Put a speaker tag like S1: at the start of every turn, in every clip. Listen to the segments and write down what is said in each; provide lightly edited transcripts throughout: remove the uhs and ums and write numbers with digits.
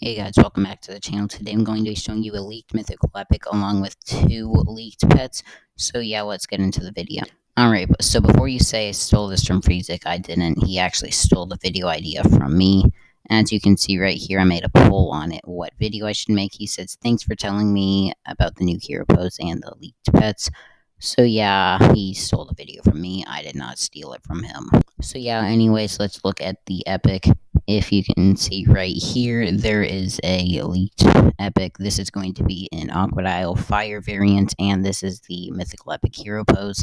S1: Hey guys, welcome back to the channel. Today I'm going to be showing you a leaked mythical epic along with 2 leaked pets. So yeah, let's get into the video. Alright, so before you say I stole this from Freezik, I didn't. He actually stole the video idea from me. As you can see right here, I made a poll on it, what video I should make. He says, thanks for telling me about the new hero pose and the leaked pets. So yeah, he stole the video from me. I did not steal it from him. So yeah, anyways, let's look at the epic. If you can see right here, there is a leaked epic. This is going to be an Aquadile Fire variant, and this is the Mythical Epic Hero pose.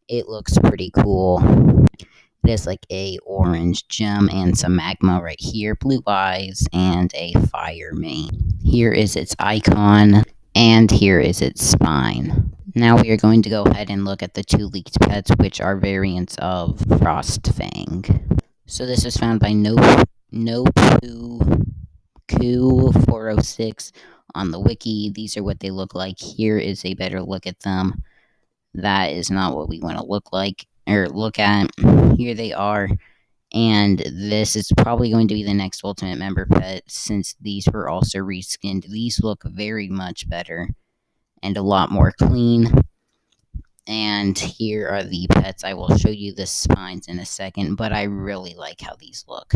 S1: It looks pretty cool. It has like a orange gem and some magma right here, blue eyes, and a fire mane. Here is its icon, and here is its spine. Now we are going to go ahead and look at the 2 leaked pets, which are variants of Frostfang. So this was found by NoPoo406 on the wiki. These are what they look like. Here is a better look at them. That is not what we want to look like or look at. Here they are. And this is probably going to be the next ultimate member pet since these were also reskinned. These look very much better and a lot more clean. And here are the pets. I will show you the spines in a second, but I really like how these look.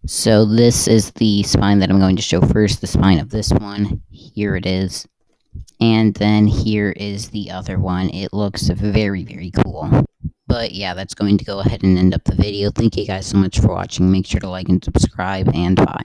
S1: So this is the spine that I'm going to show first, the spine of this one. Here it is. And then here is the other one. It looks very, very cool. But yeah, that's going to go ahead and end up the video. Thank you guys so much for watching. Make sure to like and subscribe, and bye.